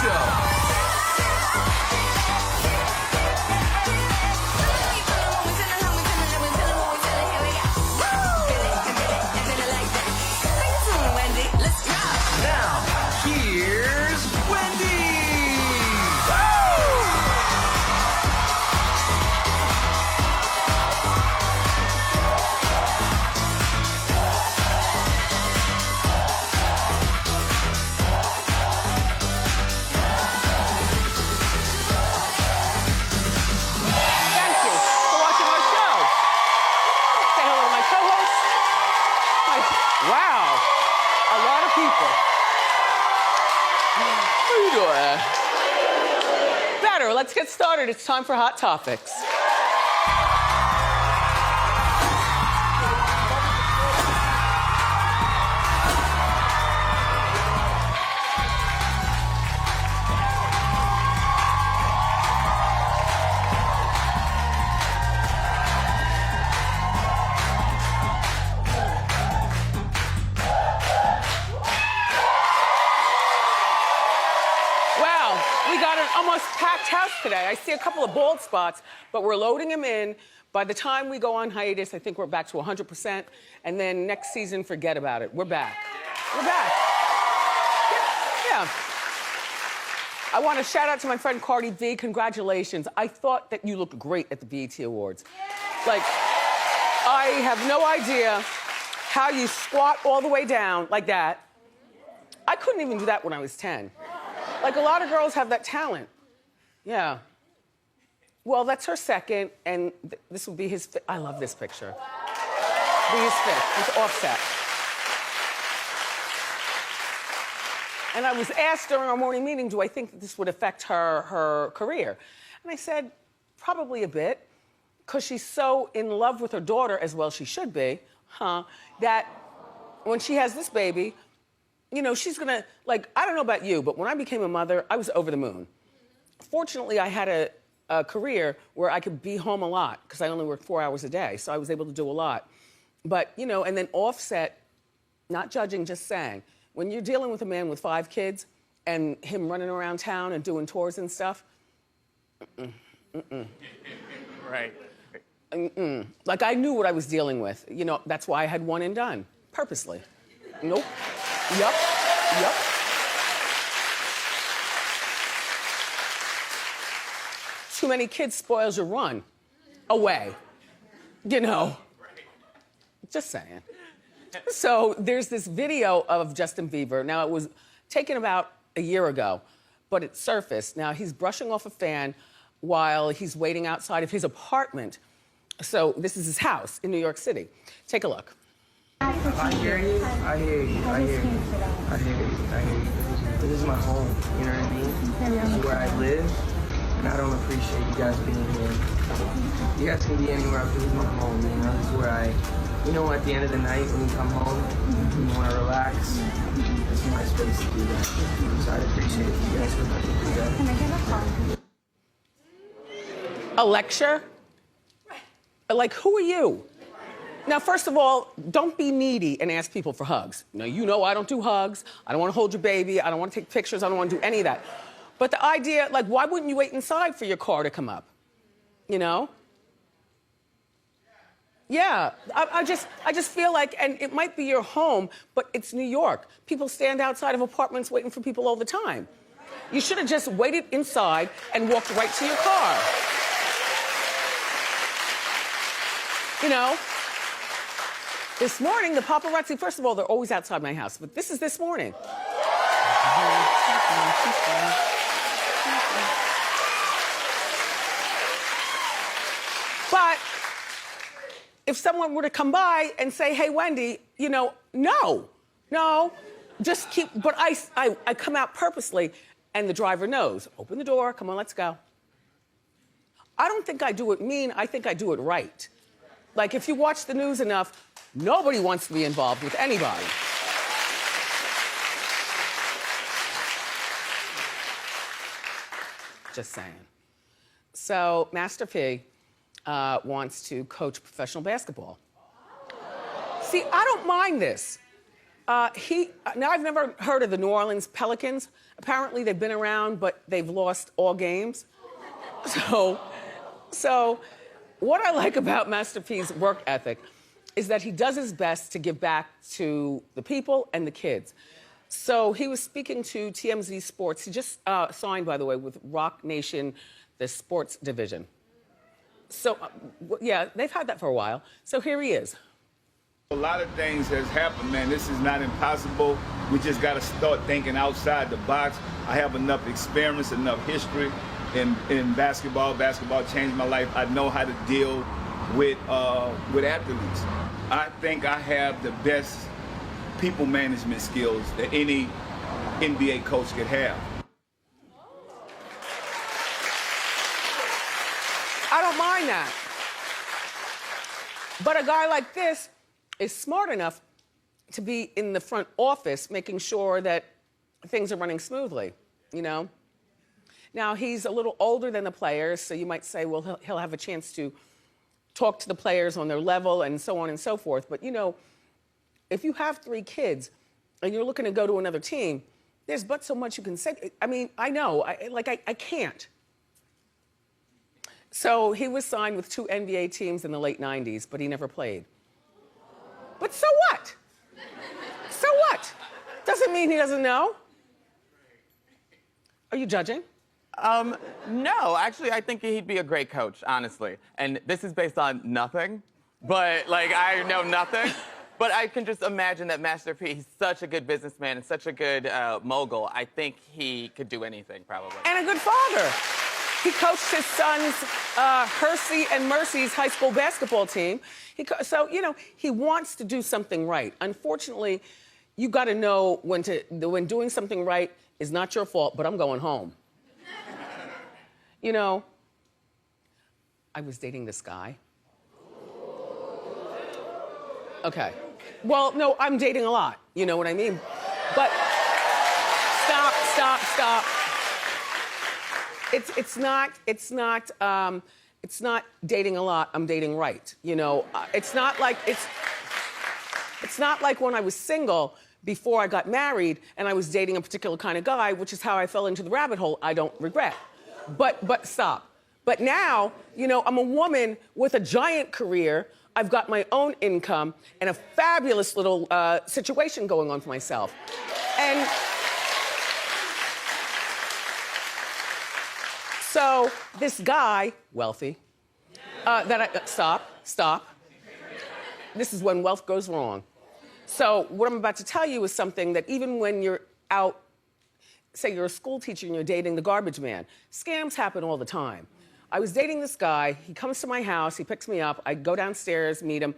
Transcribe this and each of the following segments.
Show. Now, here's Wendy! Thank you for watching our show. Say hello to my co-hosts. Wow, a lot of people. How are you doing? Better, let's get started. It's time for Hot Topics. Wow, we got an almost packed house today. I see a couple of bald spots, but we're loading them in. By the time we go on hiatus, I think we're back to 100%. And then next season, forget about it. We're back. We're back. Yeah. I want to shout out to my friend Cardi B. Congratulations. I thought that you looked great at the BET Awards. Like, I have no idea how you squat all the way down like that. I couldn't even do that when I was 10. Like, a lot of girls have that talent. Yeah. Well, that's her second, and this will be his fifth. I love this picture. Be his fifth. It's Offset. And I was asked during our morning meeting, do I think that this would affect her career? And I said, probably a bit, because she's so in love with her daughter, as well she should be, that when she has this baby, you know, she's gonna, like, I don't know about you, but when I became a mother, I was over the moon. Fortunately, I had a career where I could be home a lot, because I only worked 4 hours a day, so I was able to do a lot. But, you know, and then Offset, not judging, just saying, when you're dealing with a man with 5 kids and him running around town and doing tours and stuff, Right. like, I knew what I was dealing with. You know, that's why I had one and done, purposely. Nope. Yup. Too many kids spoils your run away. You know. Just saying. So there's this video of Justin Bieber. Now, it was taken about a year ago, but it surfaced. Now, he's brushing off a fan while he's waiting outside of his apartment. So this is his house in New York City. Take a look. I hear you. I hear you. I hear you. I hear you. I hear you. This is my home. You know what I mean? This is where I live, and I don't appreciate you guys being here. You guys can be anywhere. This is my home. You know, this is where you know, at the end of the night when you come home, you want to relax. This is my space to do that. So I appreciate you guys for letting me do that. Can I get a hug? A lecture? Like, who are you? Now, first of all, don't be needy and ask people for hugs. Now, you know I don't do hugs. I don't want to hold your baby. I don't want to take pictures. I don't want to do any of that. But the idea, like, why wouldn't you wait inside for your car to come up? You know? Yeah, I just feel like, and it might be your home, but it's New York. People stand outside of apartments waiting for people all the time. You should have just waited inside and walked right to your car. You know? This morning, the paparazzi, first of all, they're always outside my house, but this is this morning. But if someone were to come by and say, hey, Wendy, you know, no, just keep, but I come out purposely, and the driver knows. Open the door, come on, let's go. I don't think I do it mean, I think I do it right. Like, if you watch the news enough, nobody wants to be involved with anybody. Just saying. So, Master P wants to coach professional basketball. See, I don't mind this. Now I've never heard of the New Orleans Pelicans. Apparently they've been around, but they've lost all games. So what I like about Master P's work ethic is that he does his best to give back to the people and the kids. So he was speaking to TMZ Sports. He just signed, by the way, with Rock Nation, the sports division. So, yeah, they've had that for a while. So here he is. A lot of things has happened, man. This is not impossible. We just got to start thinking outside the box. I have enough experience, enough history in basketball. Basketball changed my life. I know how to deal with athletes. I think I have the best people management skills that any NBA coach could have. I don't mind that. But a guy like this is smart enough to be in the front office making sure that things are running smoothly, you know? Now, he's a little older than the players, so you might say, well, he'll have a chance to talk to the players on their level and so on and so forth. But, you know, if you have 3 kids and you're looking to go to another team, there's but so much you can say. I mean, I know, I can't. So he was signed with 2 NBA teams in the late 90s, but he never played. But so what? So what? Doesn't mean he doesn't know. Are you judging? No, actually, I think he'd be a great coach, honestly. And this is based on nothing, but like I know nothing. But I can just imagine that Master P, he's such a good businessman and such a good mogul. I think he could do anything, probably. And a good father. He coached his son's Hersey and Mercy's high school basketball team. So, you know, he wants to do something right. Unfortunately, you got to know when doing something right is not your fault, but I'm going home. You know, I was dating this guy. Okay. Well, no, I'm dating a lot. You know what I mean? But stop. It's not dating a lot. I'm dating right. You know, it's not like when I was single before I got married and I was dating a particular kind of guy, which is how I fell into the rabbit hole. I don't regret. But stop. But now, you know, I'm a woman with a giant career. I've got my own income and a fabulous little situation going on for myself. And so this guy, wealthy, stop. This is when wealth goes wrong. So what I'm about to tell you is something that even when you're out, say you're a school teacher and you're dating the garbage man, scams happen all the time. I was dating this guy. He comes to my house. He picks me up. I go downstairs, meet him.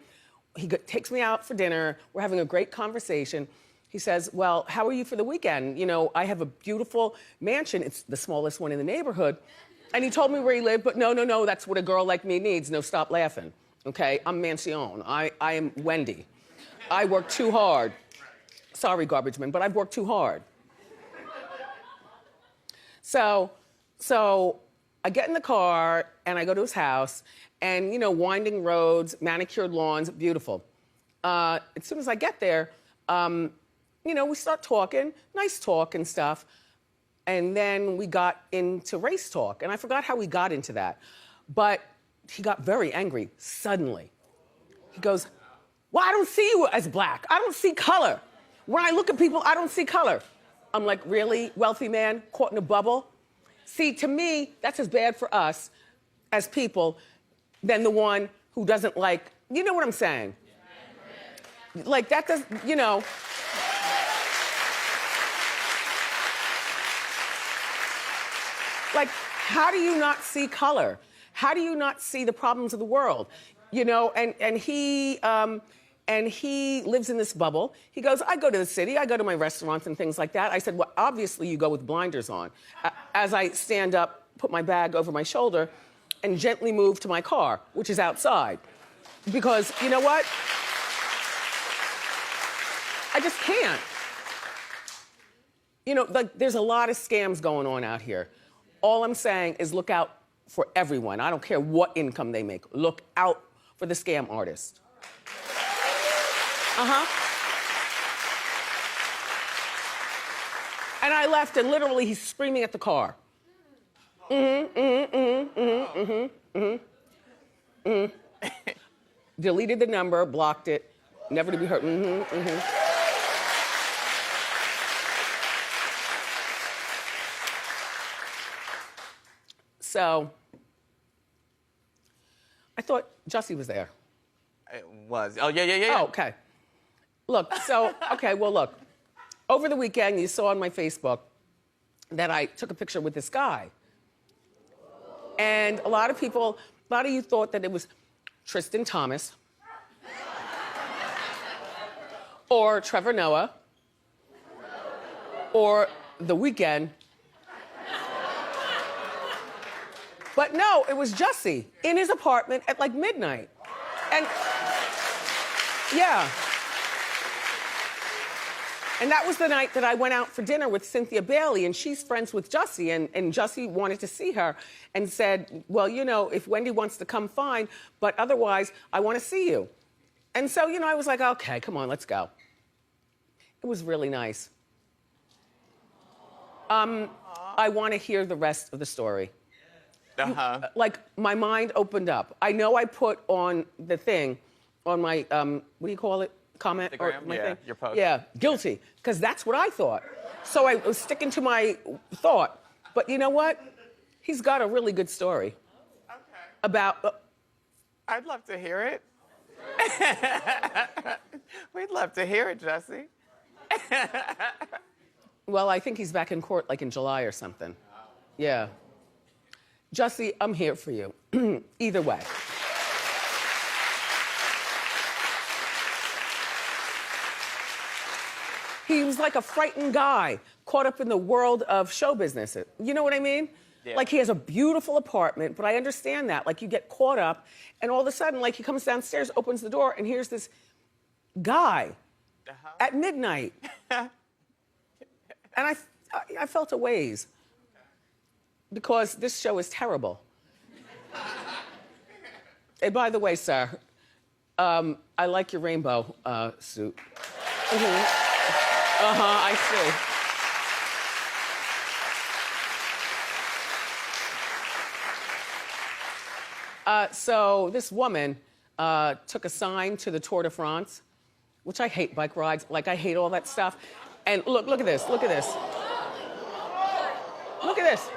He takes me out for dinner. We're having a great conversation. He says, well, how are you for the weekend? You know, I have a beautiful mansion. It's the smallest one in the neighborhood. And he told me where he lived, but no, that's what a girl like me needs. No, stop laughing, okay? I'm Mancione. I am Wendy. I work too hard. Sorry, garbage man, but I've worked too hard. So I get in the car and I go to his house and, you know, winding roads, manicured lawns, beautiful. As soon as I get there, you know, we start talking, nice talk and stuff. And then we got into race talk. And I forgot how we got into that. But he got very angry suddenly. He goes, well, I don't see you as black. I don't see color. When I look at people, I don't see color. I'm like, really, wealthy man, caught in a bubble? See, to me, that's as bad for us as people than the one who doesn't like, you know what I'm saying? Like, that does, you know. Like, how do you not see color? How do you not see the problems of the world? You know, and he lives in this bubble. He goes, I go to the city, I go to my restaurants and things like that. I said, well, obviously you go with blinders on. As I stand up, put my bag over my shoulder, and gently move to my car, which is outside. Because, you know what? I just can't. You know, like, there's a lot of scams going on out here. All I'm saying is look out for everyone. I don't care what income they make. Look out for the scam artist. And I left, and literally he's screaming at the car. Deleted the number, blocked it, never to be heard. So, I thought Jussie was there. It was. Oh, yeah. Oh, okay. Look, so, okay, well, look. Over the weekend, you saw on my Facebook that I took a picture with this guy. And a lot of you thought that it was Tristan Thomas or Trevor Noah or The Weeknd. But no, it was Jussie in his apartment at like midnight. And yeah. And that was the night that I went out for dinner with Cynthia Bailey, and she's friends with Jussie, and Jussie wanted to see her and said, well, you know, if Wendy wants to come, fine, but otherwise, I want to see you. And so, you know, I was like, okay, come on, let's go. It was really nice. I want to hear the rest of the story. Like, my mind opened up. I know I put on the thing, on my, what do you call it? Comment or my thing? Your post. Yeah, guilty, because that's what I thought. So I was sticking to my thought. But you know what? He's got a really good story. Okay. About... I'd love to hear it. We'd love to hear it, Jussie. Well, I think he's back in court like in July or something. Yeah. Jussie, I'm here for you. Either way. He was like a frightened guy caught up in the world of show business. You know what I mean? Yeah. Like, he has a beautiful apartment, but I understand that. Like, you get caught up, and all of a sudden, like, he comes downstairs, opens the door, and here's this guy at midnight. And I felt a ways. Because this show is terrible. Hey, by the way, sir, I like your rainbow suit. I see. So this woman took a sign to the Tour de France, which I hate bike rides. Like, I hate all that stuff. And look at this, look at this. Look at this.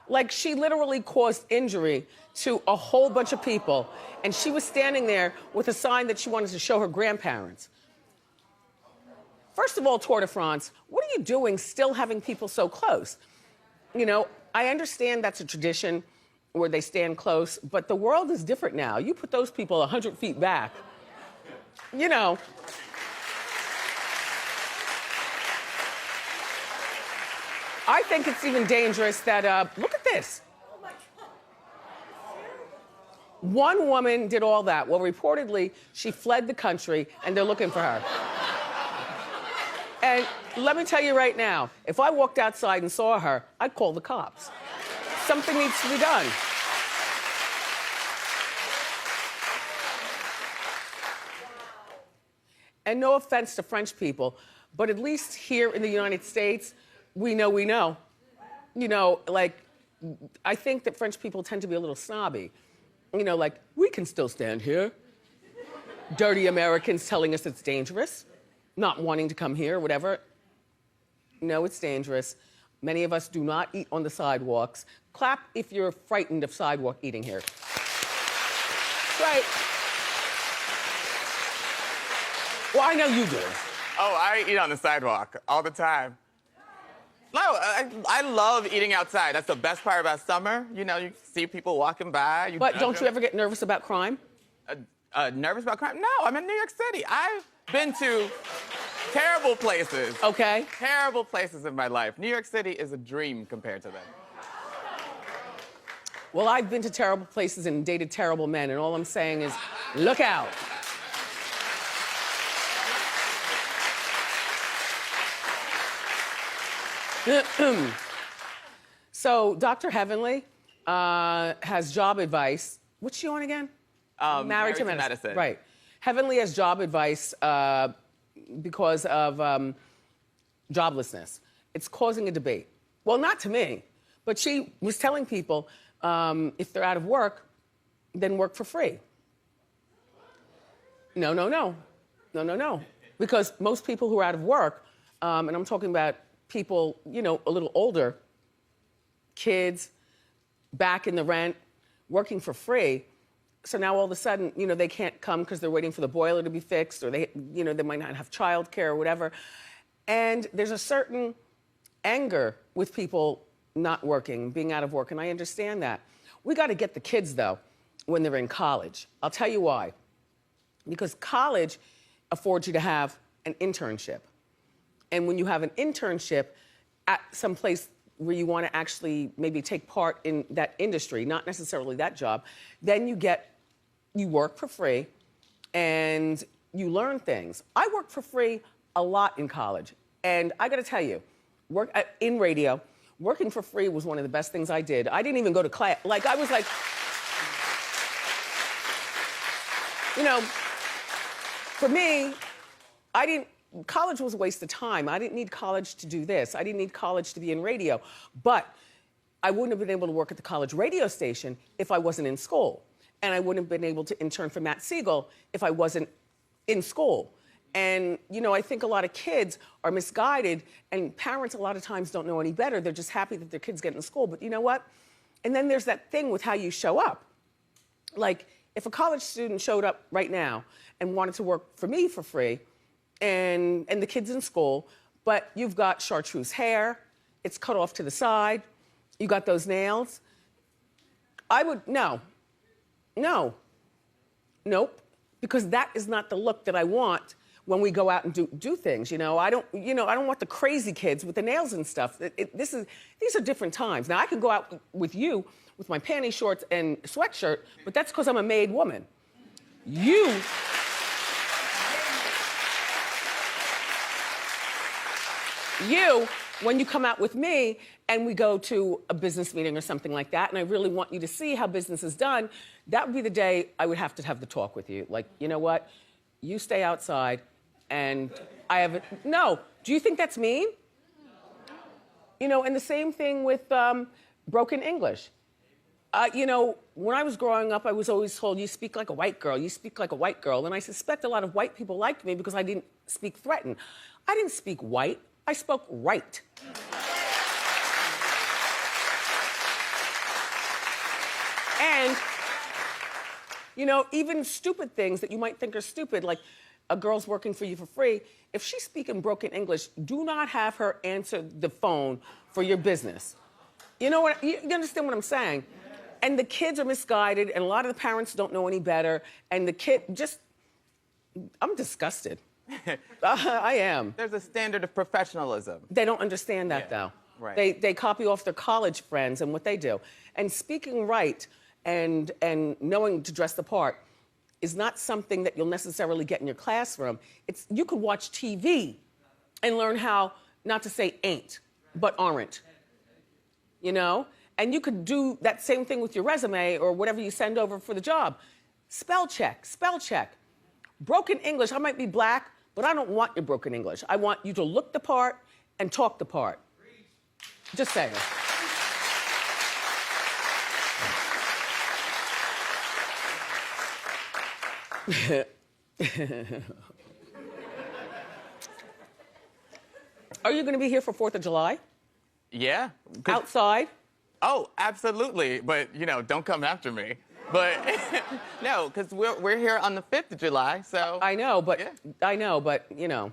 Like, she literally caused injury to a whole bunch of people, and she was standing there with a sign that she wanted to show her grandparents. First of all, Tour de France, what are you doing still having people so close? You know, I understand that's a tradition where they stand close, but the world is different now. You put those people 100 feet back, you know. I think it's even dangerous that, look at this. One woman did all that. Well, reportedly, she fled the country, and they're looking for her. And let me tell you right now, if I walked outside and saw her, I'd call the cops. Something needs to be done. And no offense to French people, but at least here in the United States, we know. You know, like, I think that French people tend to be a little snobby. You know, like, we can still stand here. Dirty Americans telling us it's dangerous, not wanting to come here, whatever. No, it's dangerous. Many of us do not eat on the sidewalks. Clap if you're frightened of sidewalk eating here. Right. Well, I know you do. Oh, I eat on the sidewalk all the time. No, I love eating outside. That's the best part about summer. You know, you see people walking by. But don't you ever get nervous about crime? Nervous about crime? No, I'm in New York City. I've been to terrible places. Okay. Terrible places in my life. New York City is a dream compared to them. Well, I've been to terrible places and dated terrible men, and all I'm saying is, look out. So, Dr. Heavenly has job advice. What's she on again? Married to Medicine. Right. Heavenly has job advice because of joblessness. It's causing a debate. Well, not to me, but she was telling people if they're out of work, then work for free. No. Because most people who are out of work, and I'm talking about people, you know, a little older, kids, back in the rent, working for free. So now all of a sudden, you know, they can't come because they're waiting for the boiler to be fixed, or they, you know, they might not have childcare or whatever. And there's a certain anger with people not working, being out of work, and I understand that. We got to get the kids, though, when they're in college. I'll tell you why. Because college affords you to have an internship. And when you have an internship at some place where you want to actually maybe take part in that industry, not necessarily that job, then you work for free and you learn things. I worked for free a lot in college. And I got to tell you, in radio, working for free was one of the best things I did. I didn't even go to class. Like, I was like, you know, for me, college was a waste of time. I didn't need college to do this. I didn't need college to be in radio. But I wouldn't have been able to work at the college radio station if I wasn't in school. And I wouldn't have been able to intern for Matt Siegel if I wasn't in school. And, you know, I think a lot of kids are misguided, and parents a lot of times don't know any better. They're just happy that their kids get in school. But you know what? And then there's that thing with how you show up. Like, if a college student showed up right now and wanted to work for me for free, and the kid's in school, but you've got chartreuse hair, it's cut off to the side, you got those nails, I would, nope, because that is not the look that I want when we go out and do things, you know. I don't want the crazy kids with the nails and stuff. These are different times. Now, I could go out with you with my panty shorts and sweatshirt, but that's because I'm a made woman. You, when you come out with me and we go to a business meeting or something like that, and I really want you to see how business is done, that would be the day I would have to have the talk with you. Like, you know what? You stay outside and no. Do you think that's mean? You know, and the same thing with broken English. You know, when I was growing up, I was always told, you speak like a white girl, you speak like a white girl. And I suspect a lot of white people liked me because I didn't speak threatened. I didn't speak white, I spoke right. And, you know, even stupid things that you might think are stupid, like a girl's working for you for free, if she's speaking broken English, do not have her answer the phone for your business. You know what, you understand what I'm saying? And the kids are misguided, and a lot of the parents don't know any better, and the kid I'm disgusted. I am. There's a standard of professionalism. They don't understand that, though. Right. They copy off their college friends and what they do. And speaking right and knowing to dress the part is not something that you'll necessarily get in your classroom. You could watch TV and learn how not to say ain't, but aren't. You know? And you could do that same thing with your resume or whatever you send over for the job. Spell check. Broken English, I might be black, but I don't want your broken English. I want you to look the part and talk the part. Just saying. Are you going to be here for 4th of July? Yeah. Outside? Oh, absolutely. But, you know, don't come after me. But no, because we're here on the 5th of July, so. I know, but yeah. You know.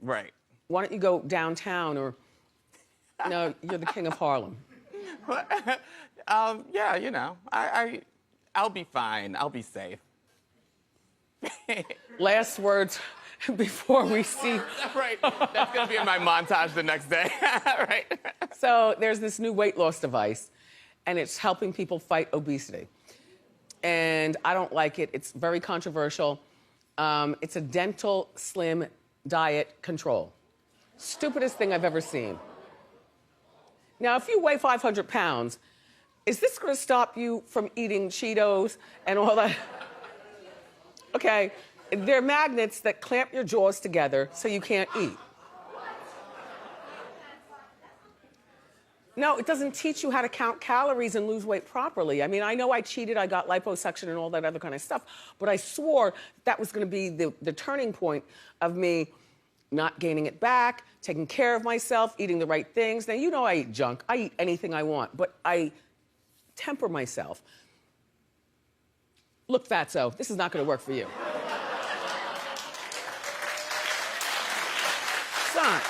Right. Why don't you go downtown or, no, you're the king of Harlem. Yeah, you know, I'll be fine. I'll be safe. Last words before we see. Right. That's going to be in my montage the next day. Right. So there's this new weight loss device, and it's helping people fight obesity. And I don't like it. It's very controversial. It's a dental slim diet control. Stupidest thing I've ever seen. Now, if you weigh 500 pounds, is this going to stop you from eating Cheetos and all that? Okay, they're magnets that clamp your jaws together so you can't eat. No, it doesn't teach you how to count calories and lose weight properly. I mean, I know I cheated, I got liposuction and all that other kind of stuff, but I swore that was gonna be the turning point of me not gaining it back, taking care of myself, eating the right things. Now, you know I eat junk. I eat anything I want, but I temper myself. Look, Fatso, this is not gonna work for you. It's not.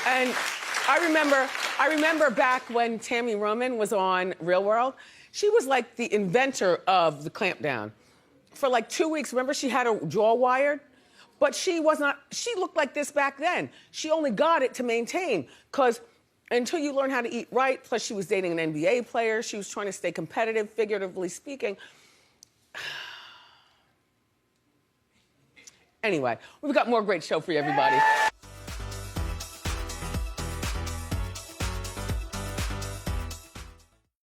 And I remember back when Tammy Roman was on Real World, she was like the inventor of the clamp down. For like 2 weeks, remember she had her jaw wired? But she looked like this back then. She only got it to maintain, because until you learn how to eat right, plus she was dating an NBA player, she was trying to stay competitive, figuratively speaking. Anyway, we've got more great show for you, everybody.